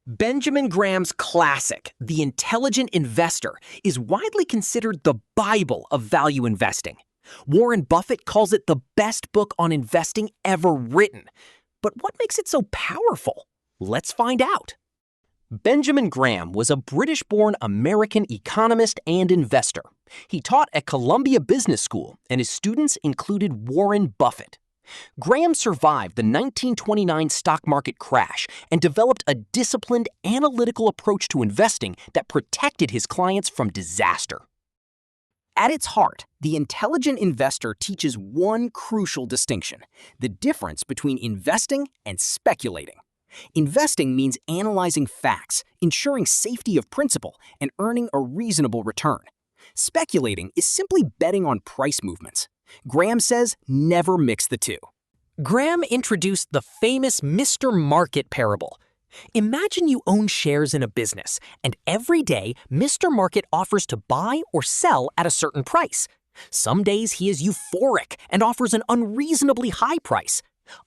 Benjamin Graham's classic, The Intelligent Investor, is widely considered the Bible of value investing. Warren Buffett calls it the best book on investing ever written. But what makes it so powerful? Let's find out. Benjamin Graham was a British-born American economist and investor. He taught at Columbia Business School, and his students included Warren Buffett. Graham survived the 1929 stock market crash and developed a disciplined, analytical approach to investing that protected his clients from disaster. At its heart, The Intelligent Investor teaches one crucial distinction: the difference between investing and speculating. Investing means analyzing facts, ensuring safety of principal, and earning a reasonable return. Speculating is simply betting on price movements. Graham says never mix the two. Graham introduced the famous Mr. Market parable. Imagine you own shares in a business, and every day Mr. Market offers to buy or sell at a certain price. Some days he is euphoric and offers an unreasonably high price.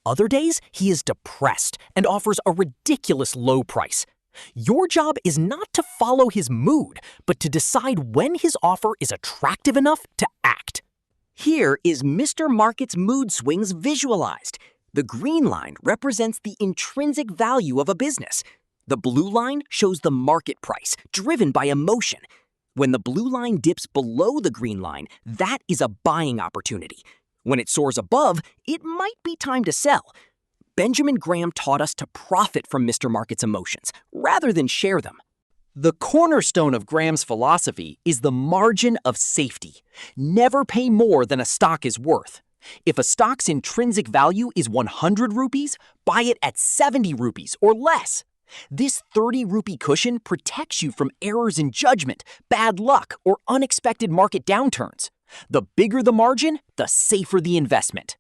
Other days he is depressed and offers a ridiculous low price. Your job is not to follow his mood, but to decide when his offer is attractive enough to act. Here is Mr. Market's mood swings visualized. The green line represents the intrinsic value of a business. The blue line shows the market price, driven by emotion. When the blue line dips below the green line, that is a buying opportunity. When it soars above, it might be time to sell. Benjamin Graham taught us to profit from Mr. Market's emotions, rather than share them. The cornerstone of Graham's philosophy is the margin of safety. Never pay more than a stock is worth. If a stock's intrinsic value is 100 rupees, buy it at 70 rupees or less. This 30 rupee cushion protects you from errors in judgment, bad luck, or unexpected market downturns. The bigger the margin, the safer the investment.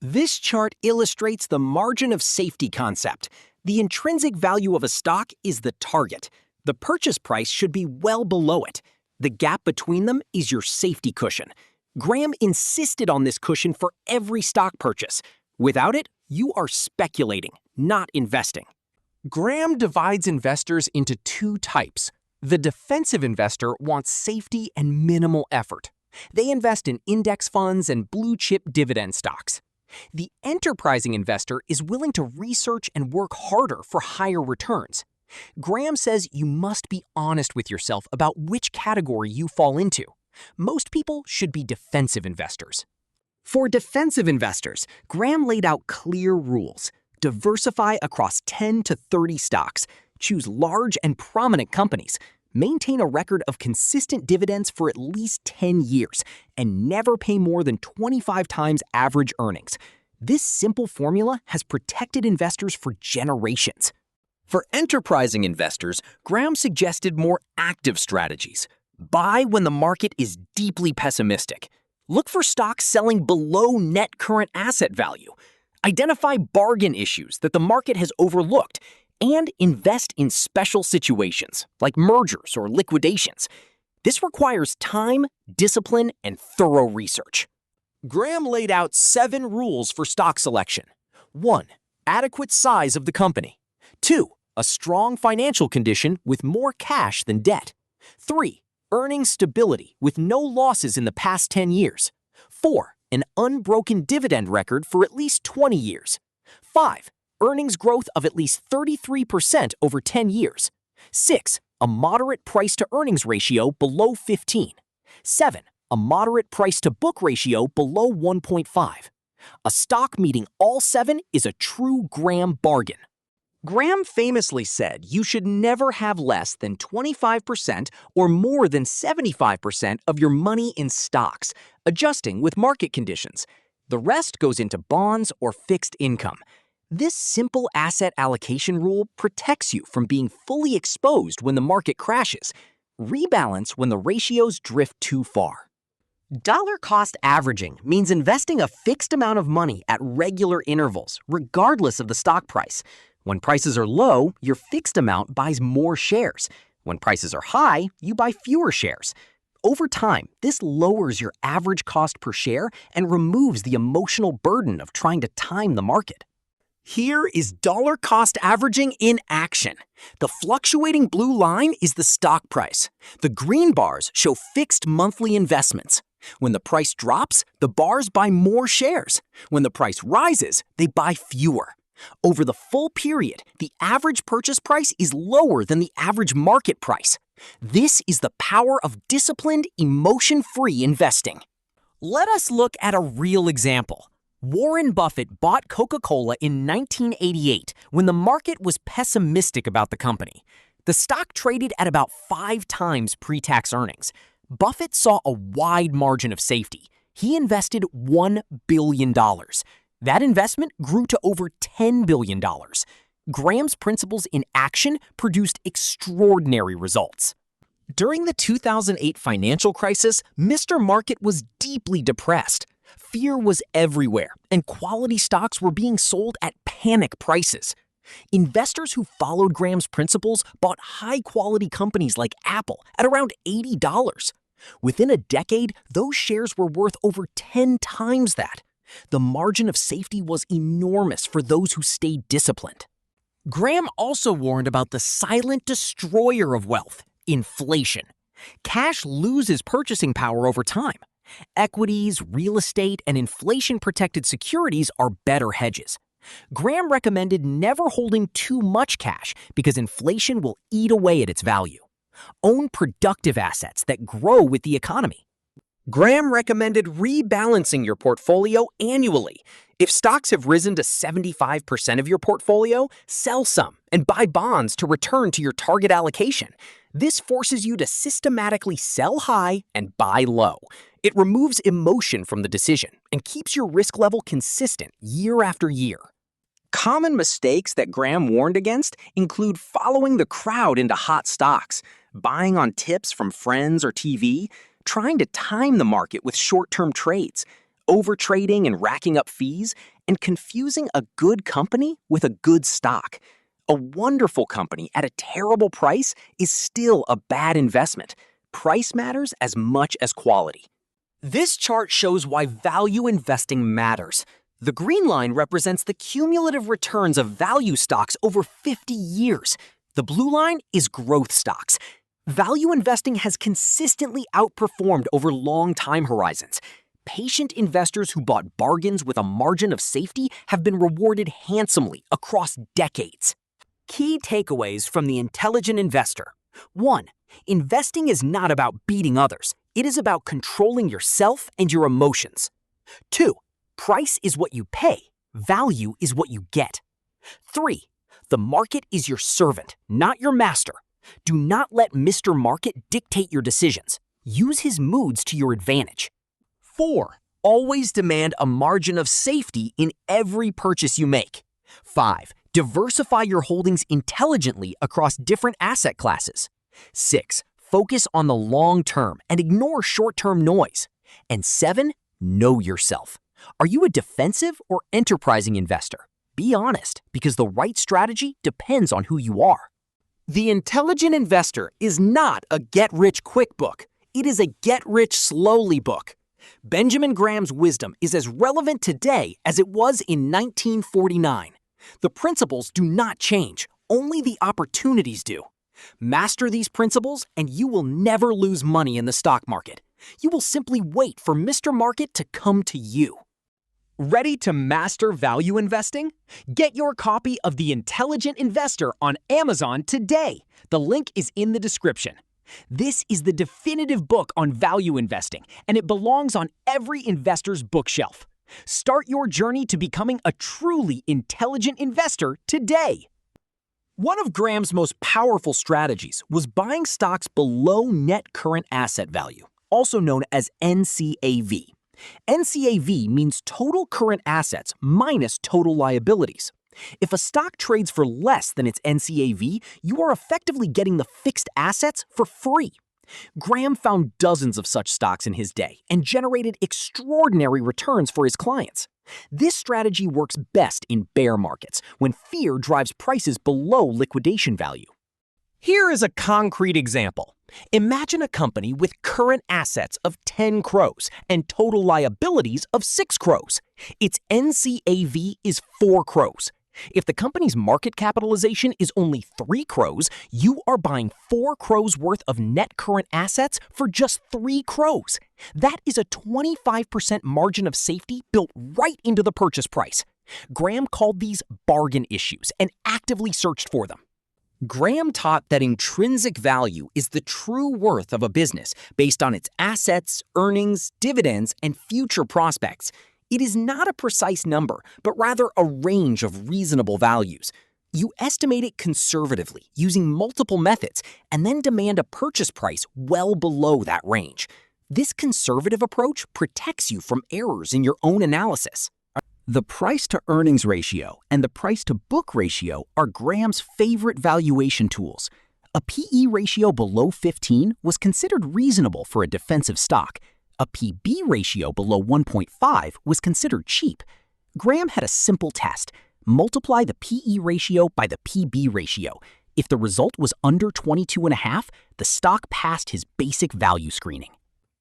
This chart illustrates the margin of safety concept. The intrinsic value of a stock is the target. The purchase price should be well below it. The gap between them is your safety cushion. Graham insisted on this cushion for every stock purchase. Without it, you are speculating, not investing. Graham divides investors into two types. The defensive investor wants safety and minimal effort. They invest in index funds and blue-chip dividend stocks. The enterprising investor is willing to research and work harder for higher returns. Graham says you must be honest with yourself about which category you fall into. Most people should be defensive investors. For defensive investors, Graham laid out clear rules. Diversify across 10 to 30 stocks. Choose large and prominent companies. Maintain a record of consistent dividends for at least 10 years. And never pay more than 25 times average earnings. This simple formula has protected investors for generations. For enterprising investors, Graham suggested more active strategies. Buy when the market is deeply pessimistic. Look for stocks selling below net current asset value. Identify bargain issues that the market has overlooked, and invest in special situations like mergers or liquidations. This requires time, discipline, and thorough research. Graham laid out 7 rules for stock selection. 1. Adequate size of the company. 2. A strong financial condition with more cash than debt. 3. Earnings stability with no losses in the past 10 years. 4. An unbroken dividend record for at least 20 years. 5. Earnings growth of at least 33% over 10 years. 6. A moderate price-to-earnings ratio below 15. 7. A moderate price-to-book ratio below 1.5. A stock meeting all 7 is a true Graham bargain. Graham famously said you should never have less than 25% or more than 75% of your money in stocks, adjusting with market conditions. The rest goes into bonds or fixed income. This simple asset allocation rule protects you from being fully exposed when the market crashes. Rebalance when the ratios drift too far. Dollar cost averaging means investing a fixed amount of money at regular intervals, regardless of the stock price. When prices are low, your fixed amount buys more shares. When prices are high, you buy fewer shares. Over time, this lowers your average cost per share and removes the emotional burden of trying to time the market. Here is dollar cost averaging in action. The fluctuating blue line is the stock price. The green bars show fixed monthly investments. When the price drops, the bars buy more shares. When the price rises, they buy fewer. Over the full period, the average purchase price is lower than the average market price. This is the power of disciplined, emotion-free investing. Let us look at a real example. Warren Buffett bought Coca-Cola in 1988 when the market was pessimistic about the company. The stock traded at about 5 times pre-tax earnings. Buffett saw a wide margin of safety. He invested $1 billion. That investment grew to over $10 billion. Graham's principles in action produced extraordinary results. During the 2008 financial crisis, Mr. Market was deeply depressed. Fear was everywhere, and quality stocks were being sold at panic prices. Investors who followed Graham's principles bought high-quality companies like Apple at around $80. Within a decade, those shares were worth over 10 times that. The margin of safety was enormous for those who stayed disciplined. Graham also warned about the silent destroyer of wealth, inflation. Cash loses purchasing power over time. Equities, real estate, and inflation-protected securities are better hedges. Graham recommended never holding too much cash because inflation will eat away at its value. Own productive assets that grow with the economy. Graham recommended rebalancing your portfolio annually. If stocks have risen to 75% of your portfolio, sell some and buy bonds to return to your target allocation. This forces you to systematically sell high and buy low. It removes emotion from the decision and keeps your risk level consistent year after year. Common mistakes that Graham warned against include following the crowd into hot stocks, buying on tips from friends or TV, trying to time the market with short-term trades, overtrading and racking up fees, and confusing a good company with a good stock. A wonderful company at a terrible price is still a bad investment. Price matters as much as quality. This chart shows why value investing matters. The green line represents the cumulative returns of value stocks over 50 years. The blue line is growth stocks. Value investing has consistently outperformed over long time horizons. Patient investors who bought bargains with a margin of safety have been rewarded handsomely across decades. Key takeaways from the intelligent investor. 1. Investing is not about beating others. It is about controlling yourself and your emotions. 2. Price is what you pay. Value is what you get. 3. The market is your servant, not your master. Do not let Mr. Market dictate your decisions. Use his moods to your advantage. 4. Always demand a margin of safety in every purchase you make. 5. Diversify your holdings intelligently across different asset classes. 6. Focus on the long term and ignore short-term noise. And 7. Know yourself. Are you a defensive or enterprising investor? Be honest, because the right strategy depends on who you are. The Intelligent Investor is not a get-rich-quick book. It is a get-rich-slowly book. Benjamin Graham's wisdom is as relevant today as it was in 1949. The principles do not change, only the opportunities do. Master these principles and you will never lose money in the stock market. You will simply wait for Mr. Market to come to you. Ready to master value investing? Get your copy of The Intelligent Investor on Amazon today. The link is in the description. This is the definitive book on value investing, and it belongs on every investor's bookshelf. Start your journey to becoming a truly intelligent investor today. One of Graham's most powerful strategies was buying stocks below net current asset value, also known as NCAV. NCAV means total current assets minus total liabilities. If a stock trades for less than its NCAV, you are effectively getting the fixed assets for free. Graham found dozens of such stocks in his day and generated extraordinary returns for his clients. This strategy works best in bear markets, when fear drives prices below liquidation value. Here is a concrete example. Imagine a company with current assets of 10 crores and total liabilities of 6 crores. Its NCAV is 4 crores. If the company's market capitalization is only 3 crores, you are buying 4 crores worth of net current assets for just 3 crores. That is a 25% margin of safety built right into the purchase price. Graham called these bargain issues and actively searched for them. Graham taught that intrinsic value is the true worth of a business based on its assets, earnings, dividends, and future prospects. It is not a precise number, but rather a range of reasonable values. You estimate it conservatively using multiple methods and then demand a purchase price well below that range. This conservative approach protects you from errors in your own analysis. The price-to-earnings ratio and the price-to-book ratio are Graham's favorite valuation tools. A P/E ratio below 15 was considered reasonable for a defensive stock. A P/B ratio below 1.5 was considered cheap. Graham had a simple test. Multiply the P/E ratio by the P/B ratio. If the result was under 22.5, the stock passed his basic value screening.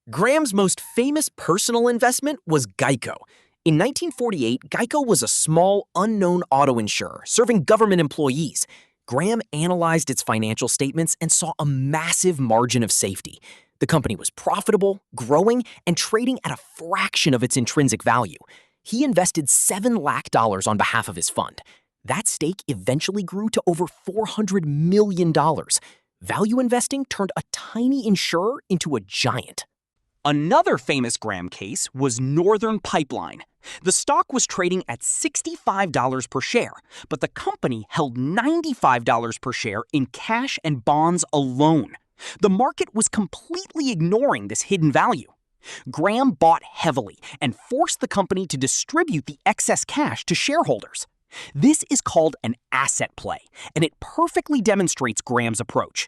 Graham's most famous personal investment was GEICO. In 1948, GEICO was a small, unknown auto insurer serving government employees. Graham analyzed its financial statements and saw a massive margin of safety. The company was profitable, growing, and trading at a fraction of its intrinsic value. He invested $7 lakh on behalf of his fund. That stake eventually grew to over $400 million. Value investing turned a tiny insurer into a giant. Another famous Graham case was Northern Pipeline. The stock was trading at $65 per share, but the company held $95 per share in cash and bonds alone. The market was completely ignoring this hidden value. Graham bought heavily and forced the company to distribute the excess cash to shareholders. This is called an asset play, and it perfectly demonstrates Graham's approach.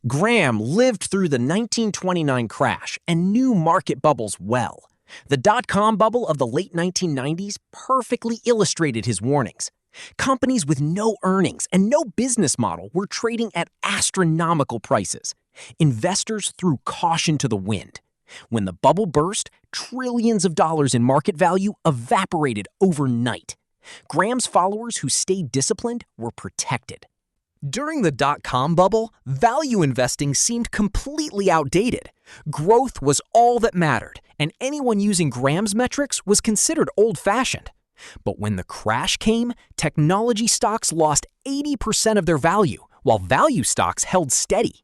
Graham lived through the 1929 crash and knew market bubbles well. The dot-com bubble of the late 1990s perfectly illustrated his warnings. Companies with no earnings and no business model were trading at astronomical prices. Investors threw caution to the wind. When the bubble burst, trillions of dollars in market value evaporated overnight. Graham's followers who stayed disciplined were protected. During the dot-com bubble, value investing seemed completely outdated. Growth was all that mattered, and anyone using Graham's metrics was considered old-fashioned. But when the crash came, technology stocks lost 80% of their value, while value stocks held steady.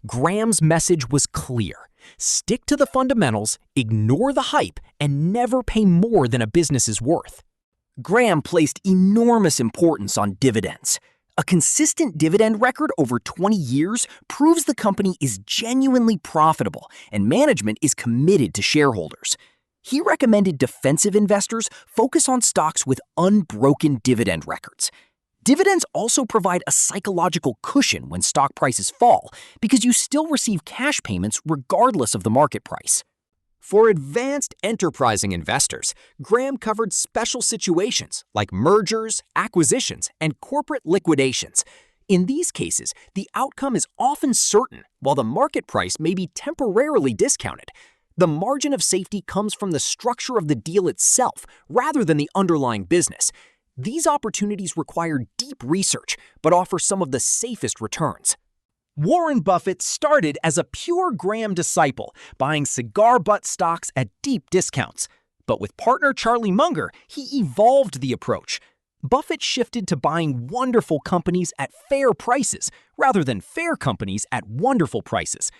Graham's message was clear. Stick to the fundamentals, ignore the hype, and never pay more than a business is worth. Graham placed enormous importance on dividends. A consistent dividend record over 20 years proves the company is genuinely profitable and management is committed to shareholders. He recommended defensive investors focus on stocks with unbroken dividend records. Dividends also provide a psychological cushion when stock prices fall because you still receive cash payments regardless of the market price. For advanced enterprising investors, Graham covered special situations like mergers, acquisitions, and corporate liquidations. In these cases, the outcome is often certain, while the market price may be temporarily discounted. The margin of safety comes from the structure of the deal itself rather than the underlying business. These opportunities require deep research, but offer some of the safest returns. Warren Buffett started as a pure Graham disciple, buying cigar butt stocks at deep discounts. But with partner Charlie Munger, he evolved the approach. Buffett shifted to buying wonderful companies at fair prices, rather than fair companies at wonderful prices.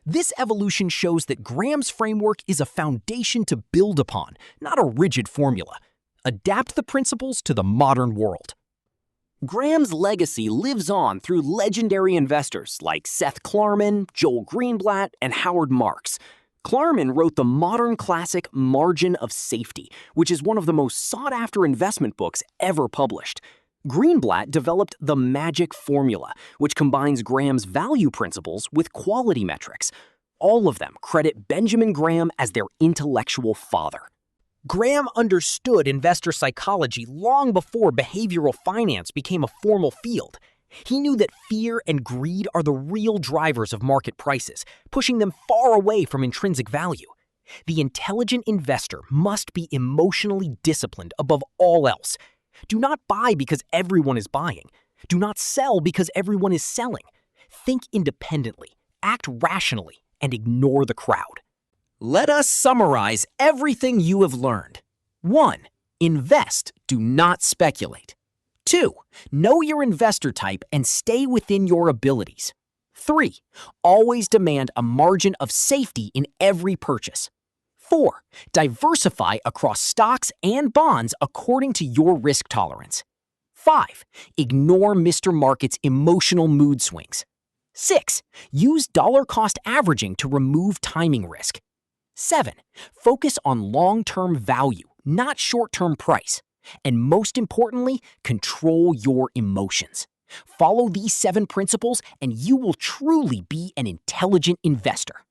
This evolution shows that Graham's framework is a foundation to build upon, not a rigid formula. Adapt the principles to the modern world. Graham's legacy lives on through legendary investors like Seth Klarman, Joel Greenblatt, and Howard Marks. Klarman wrote the modern classic Margin of Safety, which is one of the most sought-after investment books ever published. Greenblatt developed the Magic Formula, which combines Graham's value principles with quality metrics. All of them credit Benjamin Graham as their intellectual father. Graham understood investor psychology long before behavioral finance became a formal field. He knew that fear and greed are the real drivers of market prices, pushing them far away from intrinsic value. The intelligent investor must be emotionally disciplined above all else. Do not buy because everyone is buying. Do not sell because everyone is selling. Think independently, act rationally, and ignore the crowd. Let us summarize everything you have learned. 1. Invest, do not speculate. 2. Know your investor type and stay within your abilities. 3. Always demand a margin of safety in every purchase. 4. Diversify across stocks and bonds according to your risk tolerance. 5. Ignore Mr. Market's emotional mood swings. 6. Use dollar-cost averaging to remove timing risk. 7. Focus on long-term value, not short-term price. And most importantly, control your emotions. Follow these 7 principles and you will truly be an intelligent investor.